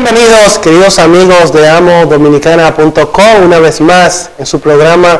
Bienvenidos, queridos amigos de amodominicana.com, una vez más en su programa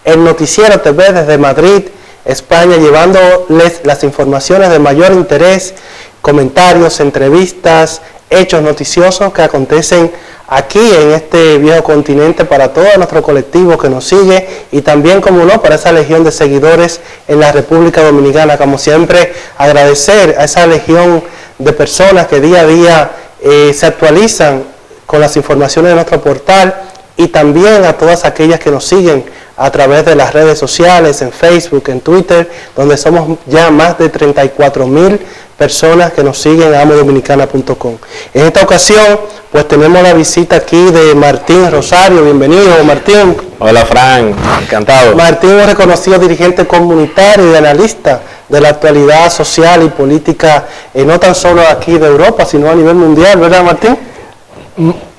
El Noticiero TV desde Madrid, España, llevándoles las informaciones de mayor interés, comentarios, entrevistas, hechos noticiosos que acontecen aquí en este viejo continente para todo nuestro colectivo que nos sigue y también, como no, para esa legión de seguidores en la República Dominicana. Como siempre, agradecer a esa legión de personas que día a día se actualizan con las informaciones de nuestro portal y también a todas aquellas que nos siguen a través de las redes sociales, en Facebook, en Twitter, donde somos ya más de 34,000 personas que nos siguen a amodominicana.com. En esta ocasión, pues tenemos la visita aquí de Martín Rosario. Bienvenido, Martín. Hola, Frank. Encantado. Martín es un reconocido dirigente comunitario y analista de la actualidad social y política, no tan solo aquí de Europa, sino a nivel mundial, ¿verdad, Martín?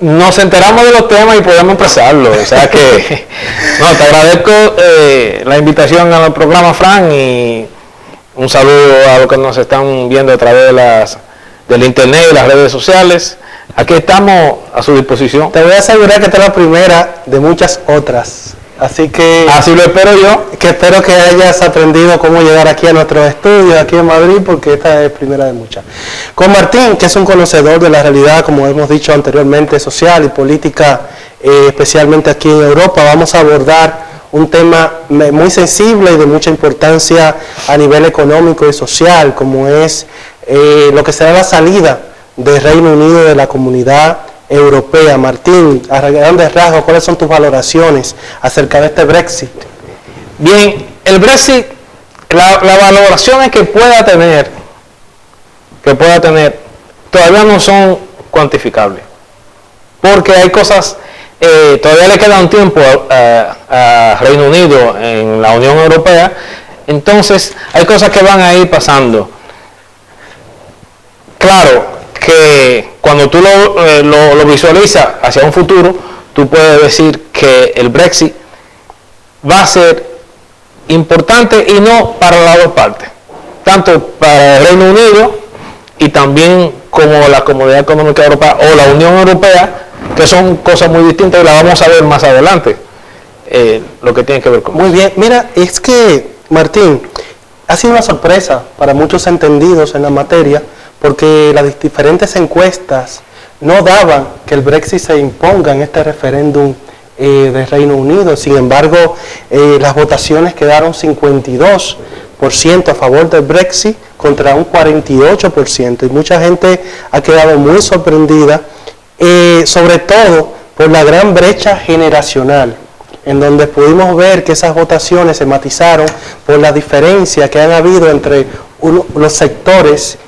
Nos enteramos de los temas y podemos empezarlo. O sea que, no, te agradezco la invitación al programa, Frank, y un saludo a los que nos están viendo a través del internet y las redes sociales. Aquí estamos a su disposición. Te voy a asegurar que esta es la primera de muchas otras. Así que... Así lo espero yo. Que espero que hayas aprendido cómo llegar aquí a nuestros estudios, aquí en Madrid, porque esta es primera de muchas. Con Martín, que es un conocedor de la realidad, como hemos dicho anteriormente, social y política, especialmente aquí en Europa, vamos a abordar un tema muy sensible y de mucha importancia a nivel económico y social, como es lo que será la salida del Reino Unido de la Comunidad Europea. Martín, a grandes rasgos, ¿cuáles son tus valoraciones acerca de este Brexit? Bien, el Brexit, las valoraciones que pueda tener, todavía no son cuantificables, porque hay cosas, todavía le queda un tiempo a Reino Unido en la Unión Europea, entonces hay cosas que van a ir pasando. Claro que cuando tú lo visualizas hacia un futuro, tú puedes decir que el Brexit va a ser importante y no para las dos partes, tanto para el Reino Unido y también como la Comunidad Económica Europea o la Unión Europea, que son cosas muy distintas y las vamos a ver más adelante, lo que tiene que ver con Muy bien, mira, es que, Martín, ha sido una sorpresa para muchos entendidos en la materia, porque las diferentes encuestas no daban que el Brexit se imponga en este referéndum del Reino Unido. Sin embargo, las votaciones quedaron 52% a favor del Brexit contra un 48%, y mucha gente ha quedado muy sorprendida, sobre todo por la gran brecha generacional, en donde pudimos ver que esas votaciones se matizaron por la diferencia que han habido entre los sectores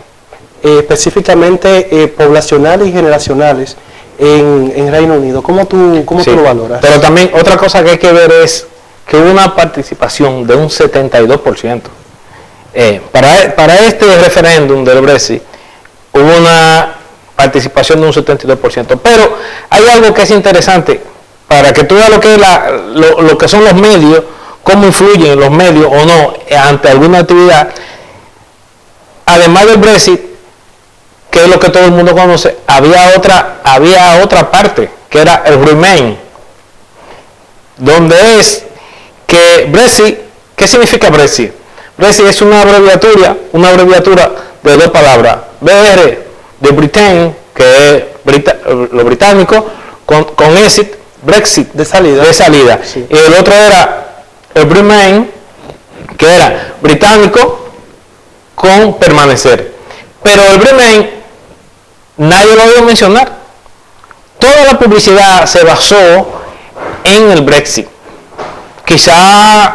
específicamente poblacionales y generacionales en Reino Unido. ¿Cómo tú lo valoras? Pero también otra cosa que hay que ver es que hubo una participación de un 72%. Para este referéndum del Brexit hubo una participación de un 72%. Pero hay algo que es interesante para que tú veas lo que son los medios, cómo influyen los medios o no ante alguna actividad. Además del Brexit, que es lo que todo el mundo conoce, había otra parte, que era el Remain, donde es que Brexit, ¿qué significa Brexit? Brexit es una abreviatura de dos palabras, BR, de Britain, que es lo británico, con exit, Brexit, de salida. Sí. Y el otro era el Remain, que era británico, con permanecer. Pero el Remain nadie lo iba a mencionar. Toda la publicidad se basó en el Brexit. Quizá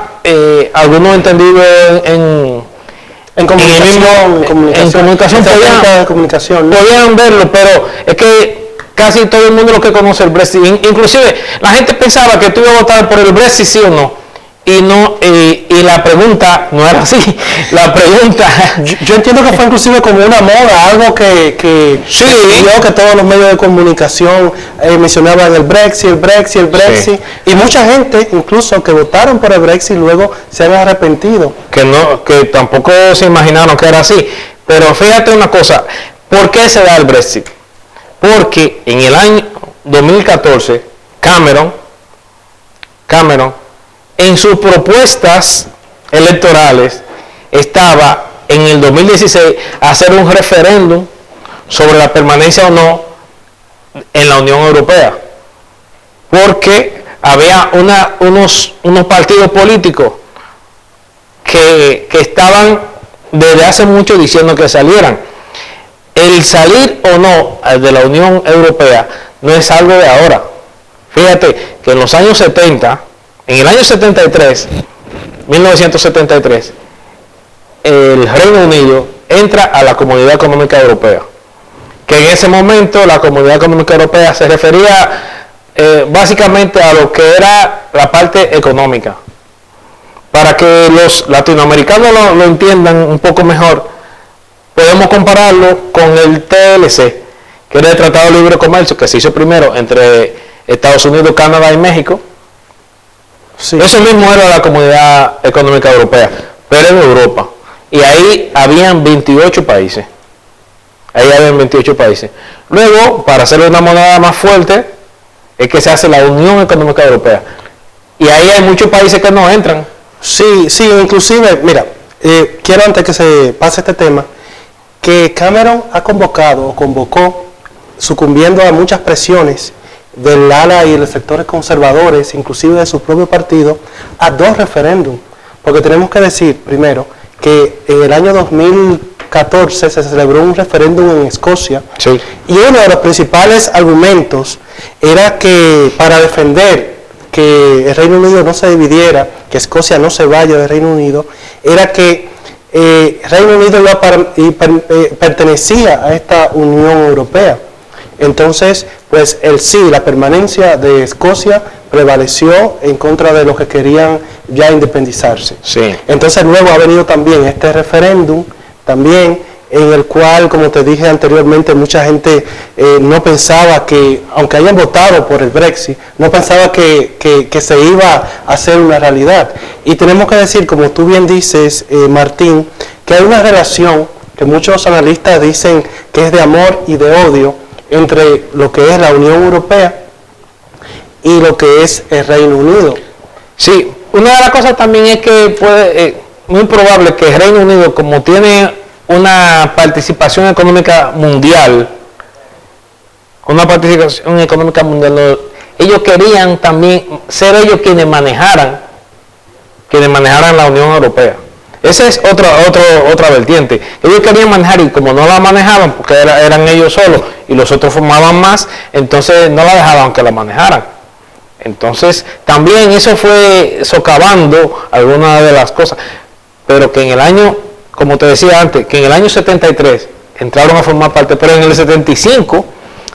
algunos entendidos en comunicación podían verlo, pero es que casi todo el mundo lo que conoce el Brexit, inclusive la gente pensaba que tú ibas a votar por el Brexit, sí o no. Y la pregunta no era así. La pregunta... Yo entiendo que fue inclusive como una moda, algo que sí, yo que todos los medios de comunicación mencionaban el Brexit, sí. Y mucha gente incluso que votaron por el Brexit luego se han arrepentido. Que tampoco se imaginaron que era así. Pero fíjate una cosa, ¿por qué se da el Brexit? porque en el año 2014 Cameron en sus propuestas electorales estaba en el 2016 a hacer un referéndum sobre la permanencia o no en la Unión Europea, porque había unos partidos políticos que estaban desde hace mucho diciendo que salieran. El salir o no de la Unión Europea no es algo de ahora. Fíjate que en los años 70, en el año 73, 1973, el Reino Unido entra a la Comunidad Económica Europea, que en ese momento la Comunidad Económica Europea se refería básicamente a lo que era la parte económica. Para que los latinoamericanos lo entiendan un poco mejor, podemos compararlo con el TLC, que era el Tratado de Libre Comercio, que se hizo primero entre Estados Unidos, Canadá y México. Sí. Eso mismo era la Comunidad Económica Europea, pero en Europa. Y ahí habían 28 países. Luego, para hacer una moneda más fuerte, es que se hace la Unión Económica Europea. Y ahí hay muchos países que no entran. Sí, inclusive, mira, quiero antes que se pase este tema, que Cameron ha convocó, sucumbiendo a muchas presiones del ala y de los sectores conservadores, inclusive de su propio partido, a 2 referéndums. Porque tenemos que decir, primero, que en el año 2014 se celebró un referéndum en Escocia, sí, y uno de los principales argumentos era que para defender que el Reino Unido no se dividiera, que Escocia no se vaya del Reino Unido, era que el Reino Unido pertenecía a esta Unión Europea. Entonces, pues el sí, la permanencia de Escocia prevaleció en contra de los que querían ya independizarse. Sí. Entonces luego ha venido también este referéndum, también en el cual, como te dije anteriormente, mucha gente no pensaba que, aunque hayan votado por el Brexit, no pensaba que se iba a hacer una realidad. Y tenemos que decir, como tú bien dices, Martín, que hay una relación que muchos analistas dicen que es de amor y de odio entre lo que es la Unión Europea y lo que es el Reino Unido. Sí, una de las cosas también es que muy probable que el Reino Unido, como tiene una participación económica mundial, ellos querían también ser ellos quienes manejaran la Unión Europea. Esa es otra vertiente. Ellos querían manejar, y como no la manejaban, porque eran ellos solos y los otros formaban más, entonces no la dejaban que la manejaran. Entonces también eso fue socavando algunas de las cosas, pero que en el año, como te decía antes, que en el año 73 entraron a formar parte, pero en el 75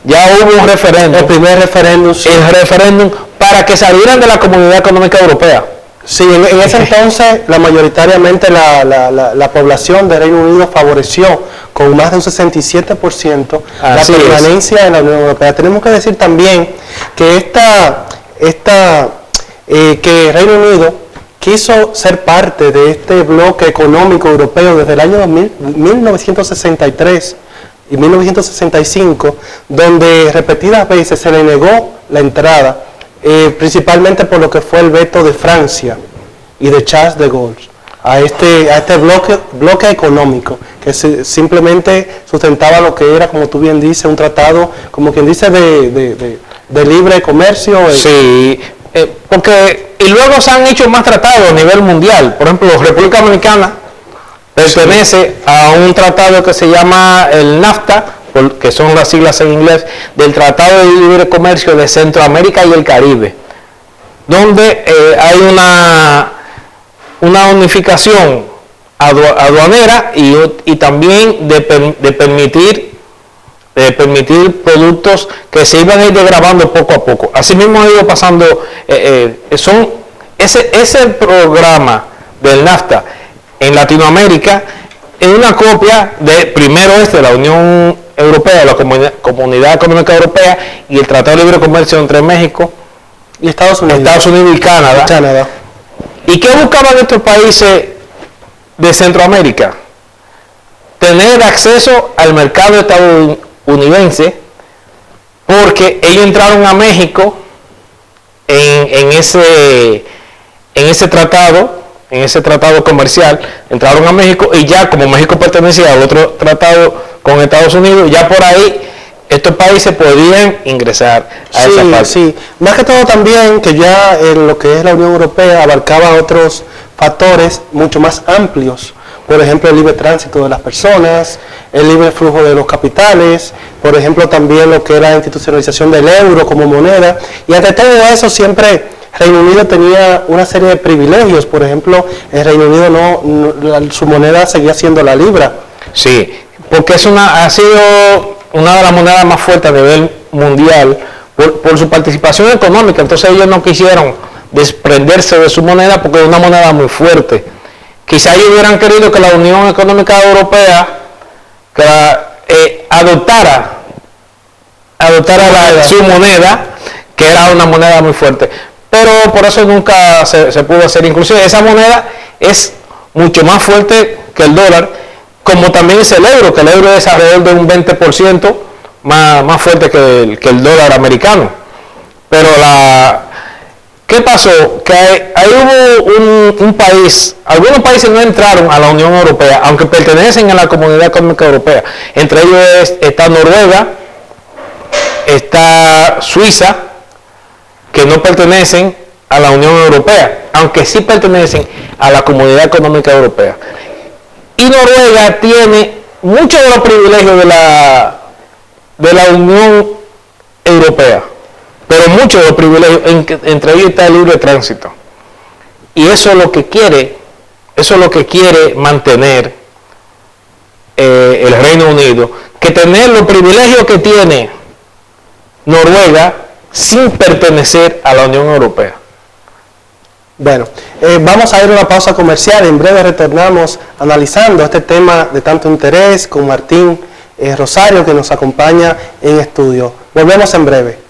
ya hubo un referéndum. El primer referéndum. Sí. El referéndum para que salieran de la Comunidad Económica Europea. Sí, en ese entonces mayoritariamente la población del Reino Unido favoreció con más de un 67% la permanencia en la Unión Europea. Tenemos que decir también que que el Reino Unido quiso ser parte de este bloque económico europeo desde el año 1963 y 1965, donde repetidas veces se le negó la entrada, principalmente por lo que fue el veto de Francia y de Charles de Gaulle a este bloque económico, que simplemente sustentaba lo que era, como tú bien dices, un tratado, como quien dice, de libre comercio. Sí, porque y luego se han hecho más tratados a nivel mundial. Por ejemplo, la República Dominicana pertenece a un tratado que se llama el NAFTA, que son las siglas en inglés, del Tratado de Libre Comercio de Centroamérica y el Caribe, donde hay una unificación aduanera y también de permitir productos que se iban a ir degradando poco a poco. Asimismo ha ido pasando, ese programa del NAFTA en Latinoamérica es una copia de primero de la Unión Europea, la Comunidad Económica Europea, y el Tratado de Libre Comercio entre México y Estados Unidos y Canadá. ¿Y qué buscaban estos países de Centroamérica? Tener acceso al mercado estadounidense porque ellos entraron a México en ese tratado comercial, entraron a México y ya como México pertenecía a otro tratado con Estados Unidos, ya por ahí estos países podían ingresar a esa parte. Sí, más que todo también que ya lo que es la Unión Europea abarcaba otros factores mucho más amplios, por ejemplo el libre tránsito de las personas, el libre flujo de los capitales, por ejemplo también lo que era la institucionalización del euro como moneda, y ante todo eso siempre Reino Unido tenía una serie de privilegios. Por ejemplo, el Reino Unido su moneda seguía siendo la libra. Sí, porque ha sido una de las monedas más fuertes a nivel mundial por su participación económica. Entonces ellos no quisieron desprenderse de su moneda porque es una moneda muy fuerte. Quizá ellos hubieran querido que la Unión Económica Europea adoptara su moneda, que era una moneda muy fuerte. Pero por eso nunca se pudo hacer. Inclusive esa moneda es mucho más fuerte que el dólar, como también es el euro, que el euro es alrededor de un 20% más fuerte que el dólar americano. Pero ¿qué pasó? Que ahí hubo un país, algunos países no entraron a la Unión Europea, aunque pertenecen a la Comunidad Económica Europea. Entre ellos está Noruega, está Suiza, que no pertenecen a la Unión Europea, aunque sí pertenecen a la Comunidad Económica Europea. Y Noruega tiene muchos de los privilegios de la Unión Europea, pero muchos de los privilegios, entre ellos está el libre tránsito. Y eso es lo que quiere mantener el Reino Unido, que tener los privilegios que tiene Noruega sin pertenecer a la Unión Europea. Bueno, vamos a ir a una pausa comercial. En breve retornamos analizando este tema de tanto interés con Martín Rosario, que nos acompaña en estudio. Volvemos en breve.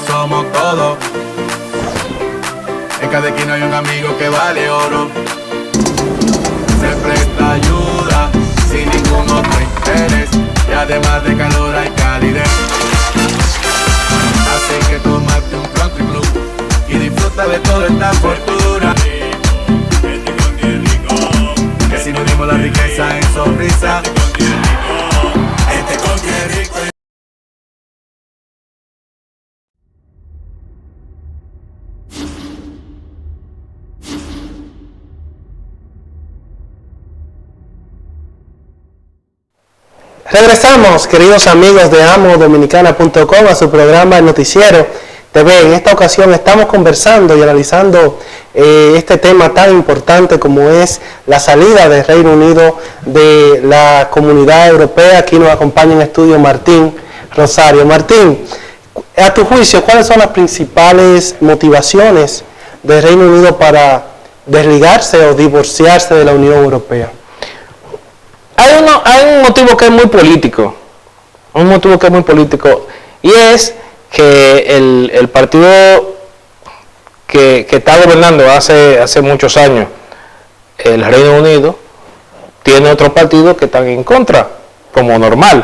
Somos todos. En cada esquina hay un amigo que vale oro. Se presta ayuda sin ningún otro interés. Y además de calor hay calidez. Así que tómate un country club y disfruta de toda esta fortuna. Que si nos dimos la riqueza en sonrisa. Regresamos, queridos amigos de amodominicana.com, a su programa El Noticiero TV. En esta ocasión estamos conversando y analizando este tema tan importante como es la salida del Reino Unido de la Comunidad Europea. Aquí nos acompaña en estudio Martín Rosario. Martín, a tu juicio, ¿cuáles son las principales motivaciones del Reino Unido para desligarse o divorciarse de la Unión Europea? Hay un motivo que es muy político, y es que el partido que está gobernando hace muchos años, el Reino Unido, tiene otros partidos que están en contra, como normal.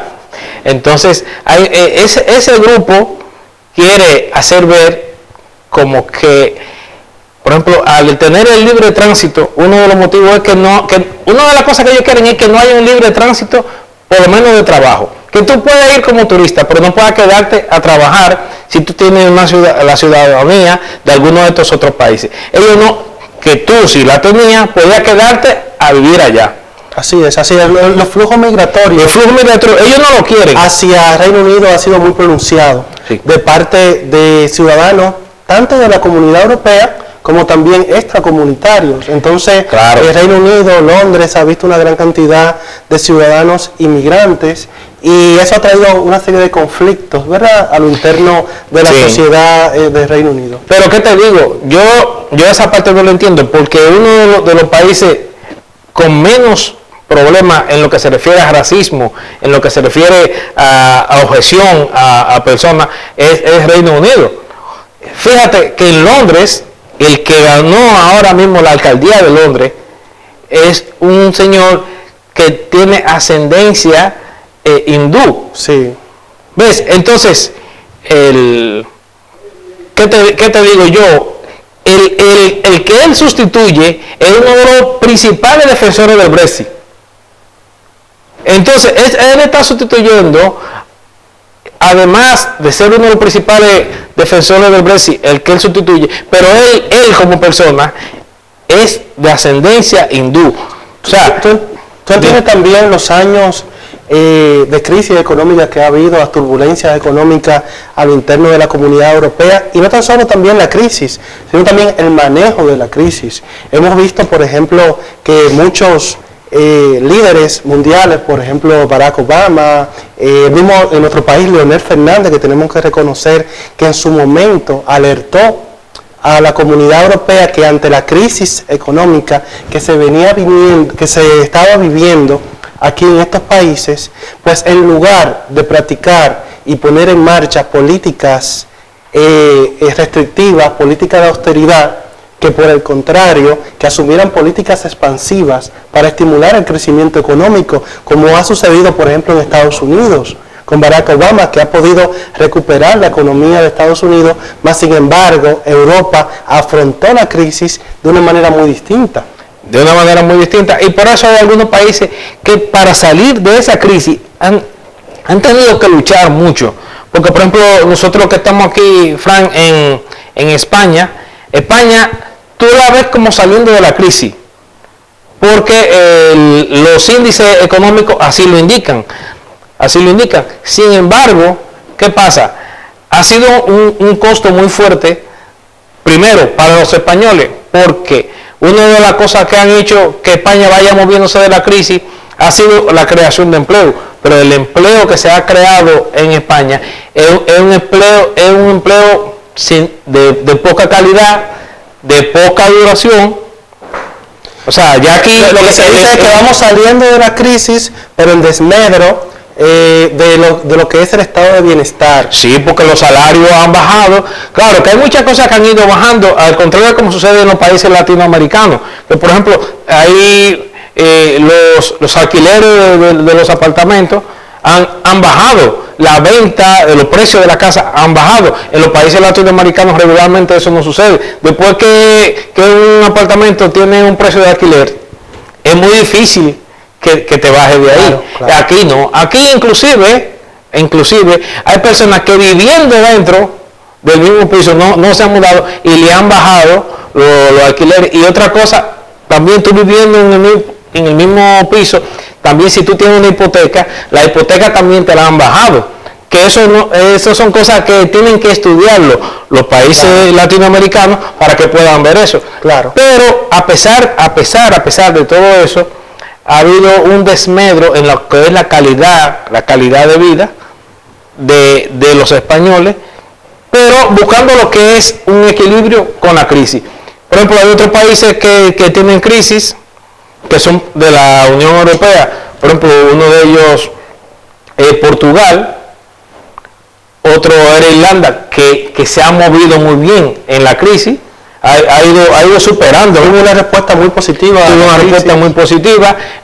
Entonces, ese grupo quiere hacer ver como que, por ejemplo, al tener el libre tránsito, uno de los motivos es que una de las cosas que ellos quieren es que no haya un libre tránsito, por lo menos de trabajo. Que tú puedes ir como turista, pero no puedas quedarte a trabajar si tú tienes la ciudadanía de alguno de estos otros países. Ellos no, que tú si la tenías, podías quedarte a vivir allá. Así es, los flujos migratorios. Ellos no lo quieren. Hacia Reino Unido ha sido muy pronunciado, sí, de parte de ciudadanos, tanto de la Comunidad Europea, como también extracomunitarios. Entonces, claro, el Reino Unido, Londres, ha visto una gran cantidad de ciudadanos inmigrantes y eso ha traído una serie de conflictos, ¿verdad?, a lo interno de la sociedad del Reino Unido. Pero, ¿qué te digo? Yo esa parte no lo entiendo, porque uno de los países con menos problemas en lo que se refiere a racismo, en lo que se refiere a objeción a personas, es Reino Unido. Fíjate que en Londres, el que ganó ahora mismo la alcaldía de Londres es un señor que tiene ascendencia hindú. Sí. ¿Ves? Entonces, ¿qué te digo yo? El que él sustituye es uno de los principales defensores del Brexit. Entonces, él está sustituyendo, además de ser uno de los principales defensores del Brexit, el que él sustituye, pero él como persona es de ascendencia hindú. O sea, tú entiendes también los años de crisis económica que ha habido, las turbulencias económicas a lo interno de la Comunidad Europea, y no tan solo también la crisis, sino también el manejo de la crisis. Hemos visto, por ejemplo, que muchos líderes mundiales, por ejemplo Barack Obama, mismo en nuestro país Leonel Fernández, que tenemos que reconocer que en su momento alertó a la Comunidad Europea que ante la crisis económica que se estaba viviendo aquí en estos países, pues en lugar de practicar y poner en marcha políticas restrictivas, políticas de austeridad, que por el contrario, que asumieran políticas expansivas para estimular el crecimiento económico, como ha sucedido, por ejemplo, en Estados Unidos, con Barack Obama, que ha podido recuperar la economía de Estados Unidos, más sin embargo, Europa afrontó la crisis de una manera muy distinta. De una manera muy distinta, y por eso hay algunos países que para salir de esa crisis han tenido que luchar mucho, porque por ejemplo nosotros que estamos aquí, Frank, en España, tú la ves como saliendo de la crisis, porque los índices económicos así lo indican. Sin embargo, ¿qué pasa? Ha sido un costo muy fuerte, primero para los españoles, porque una de las cosas que han hecho que España vaya moviéndose de la crisis ha sido la creación de empleo, pero el empleo que se ha creado en España es un empleo de poca calidad, de poca duración. O sea, ya aquí lo que se dice es que vamos saliendo de la crisis, pero en desmedro de lo que es el estado de bienestar. Sí, porque los salarios han bajado. Claro que hay muchas cosas que han ido bajando, al contrario de como sucede en los países latinoamericanos, que por ejemplo hay los alquileres de los apartamentos han bajado, la venta, los precios de la casa han bajado. En los países latinoamericanos regularmente eso no sucede. Después que un apartamento tiene un precio de alquiler, es muy difícil que te bajes de ahí. Claro. Aquí no. Aquí inclusive hay personas que viviendo dentro del mismo piso no se han mudado y le han bajado los alquileres. Y otra cosa, también tú viviendo en el mismo piso, también si tú tienes una hipoteca, la hipoteca también te la han bajado. Que eso son cosas que tienen que estudiarlo los países latinoamericanos para que puedan ver eso. Claro. Pero a pesar de todo eso, ha habido un desmedro en lo que es la calidad de vida de los españoles, pero buscando lo que es un equilibrio con la crisis. Por ejemplo, hay otros países que tienen crisis, que son de la Unión Europea. Por ejemplo, uno de ellos es Portugal, otro era Irlanda, que se ha movido muy bien en la crisis. Ha ido superando. Tuvo una respuesta muy positiva.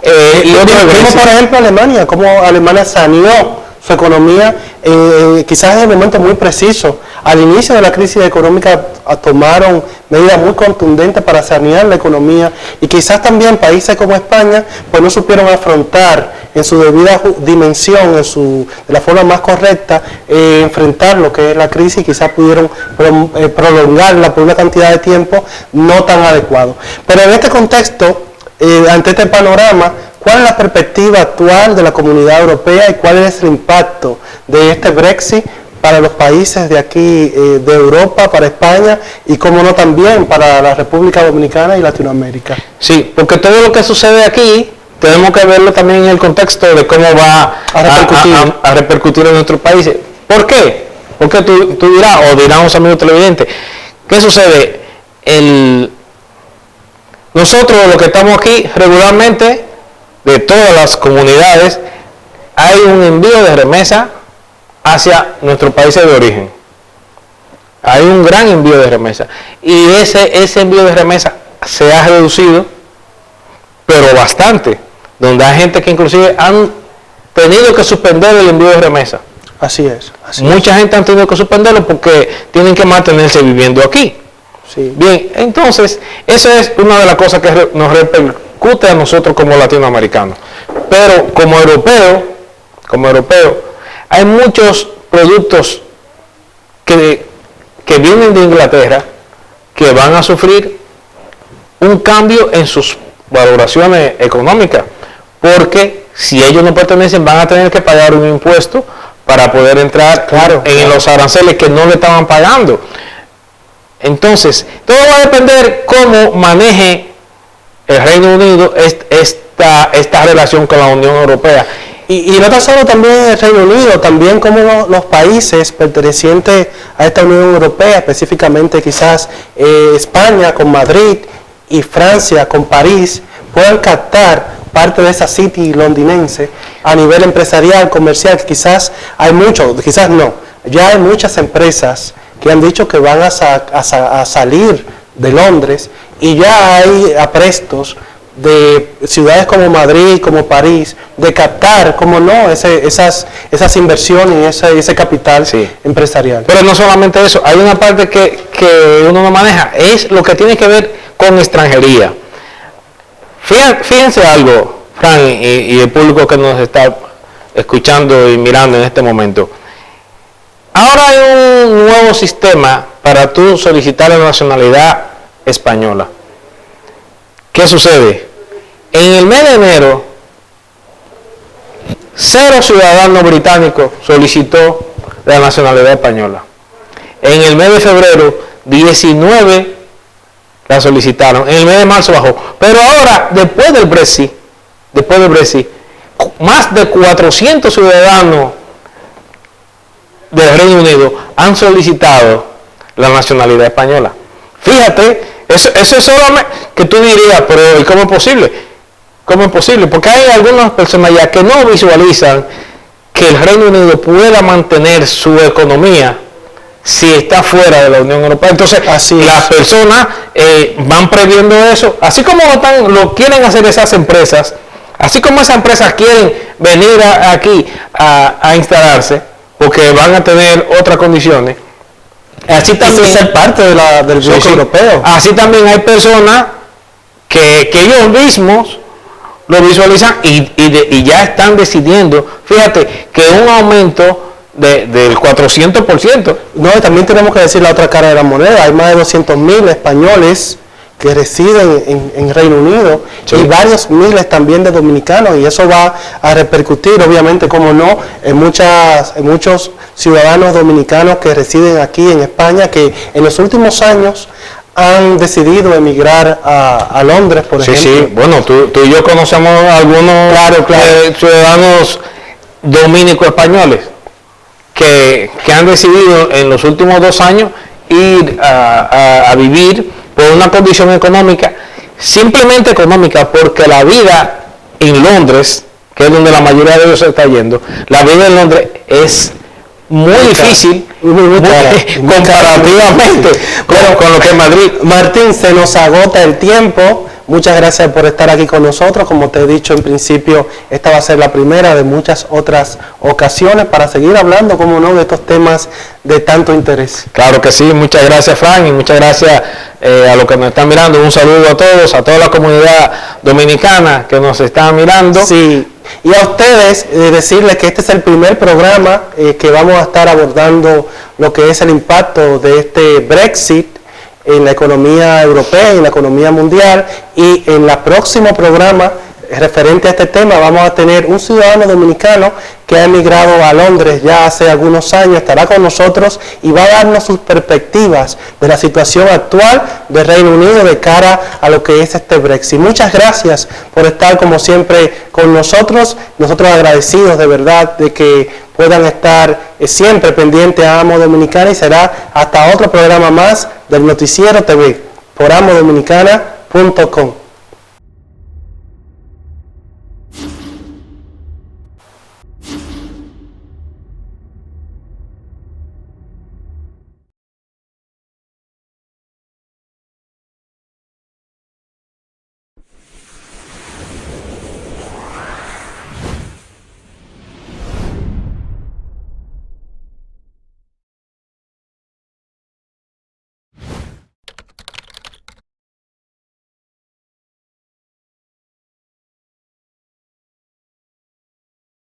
Y vimos, por ejemplo, Alemania, cómo Alemania saneó su economía, quizás en un momento muy preciso. Al inicio de la crisis económica tomaron medidas muy contundentes para sanear la economía, y quizás también países como España pues no supieron afrontar en su debida dimensión, de la forma más correcta, enfrentar lo que es la crisis, y quizás pudieron prolongarla por una cantidad de tiempo no tan adecuado. Pero en este contexto, ante este panorama, ¿cuál es la perspectiva actual de la Comunidad Europea y cuál es el impacto de este Brexit para los países de aquí, de Europa, para España y, como no, también para la República Dominicana y Latinoamérica? Sí, porque todo lo que sucede aquí tenemos que verlo también en el contexto de cómo va a repercutir en nuestros países. ¿Por qué? Porque tú dirás, o dirán los amigos televidentes, ¿qué sucede? Nosotros los que estamos aquí regularmente, de todas las comunidades, hay un envío de remesa hacia nuestros países de origen. Hay un gran envío de remesa. Y ese envío de remesa se ha reducido, pero bastante. Donde hay gente que inclusive han tenido que suspender el envío de remesa. Así es. Mucha gente han tenido que suspenderlo porque tienen que mantenerse viviendo aquí. Sí. Bien, entonces, esa es una de las cosas que nos repercute a nosotros como latinoamericanos. Pero como europeo, hay muchos productos que vienen de Inglaterra que van a sufrir un cambio en sus valoraciones económicas, porque si ellos no pertenecen van a tener que pagar un impuesto para poder entrar en los aranceles que no le estaban pagando. Entonces, todo va a depender cómo maneje el Reino Unido esta relación con la Unión Europea. Y no tan solo también el Reino Unido, también como los países pertenecientes a esta Unión Europea, específicamente quizás España con Madrid y Francia con París, puedan captar parte de esa city londinense a nivel empresarial, comercial. Quizás hay muchos, quizás no, ya hay muchas empresas que han dicho que van a salir de Londres, y ya hay aprestos de ciudades como Madrid, como París, de captar, como no, esas inversiones y ese capital empresarial. Pero no solamente eso, hay una parte que uno no maneja, es lo que tiene que ver con extranjería. Fíjense algo, Fran, y el público que nos está escuchando y mirando en este momento. Ahora hay un nuevo sistema para tú solicitar la nacionalidad española. ¿Qué sucede? En el mes de enero, 0 ciudadanos británicos solicitó la nacionalidad española. En el mes de febrero, 19 la solicitaron. En el mes de marzo bajó. Pero ahora, después del Brexit, más de 400 ciudadanos del Reino Unido han solicitado la nacionalidad española. Fíjate, eso es solamente que tú dirías, pero ¿y cómo es posible? ¿Cómo es posible? Porque hay algunas personas ya que no visualizan que el Reino Unido pueda mantener su economía si está fuera de la Unión Europea. Entonces, las personas van previendo eso, así como lo quieren hacer esas empresas, así como esas empresas quieren venir aquí a instalarse, porque van a tener otras condiciones. Así también ser parte del bloque europeo. Así también hay personas que ellos mismos lo visualizan y ya están decidiendo. Fíjate que un aumento del 400%. No, y también tenemos que decir la otra cara de la moneda. Hay más de 200.000 españolos que residen en Reino Unido, y varios miles también de dominicanos, y eso va a repercutir, obviamente, como no, en muchos ciudadanos dominicanos que residen aquí en España, que en los últimos años han decidido emigrar a Londres, por ejemplo. Sí, bueno, tú y yo conocemos a algunos ciudadanos dominicos españoles que han decidido en los últimos 2 años ir a vivir por una condición económica, simplemente económica, porque la vida en Londres, que es donde la mayoría de ellos se está yendo, la vida en Londres es muy difícil, comparativamente con lo que es Madrid. Martín, se nos agota el tiempo. Muchas gracias por estar aquí con nosotros. Como te he dicho en principio, esta va a ser la primera de muchas otras ocasiones para seguir hablando, como no, de estos temas de tanto interés. Claro que sí, muchas gracias, Frank, y muchas gracias a los que nos están mirando. Un saludo a todos, a toda la comunidad dominicana que nos está mirando. Sí, y a ustedes decirles que este es el primer programa que vamos a estar abordando lo que es el impacto de este Brexit en la economía europea y en la economía mundial, y en el próximo programa referente a este tema vamos a tener un ciudadano dominicano que ha emigrado a Londres ya hace algunos años, estará con nosotros y va a darnos sus perspectivas de la situación actual del Reino Unido de cara a lo que es este Brexit. Muchas gracias por estar como siempre con nosotros agradecidos de verdad de que puedan estar siempre pendientes a Amo Dominicana, y será hasta otro programa más del Noticiero TV por amodominicana.com.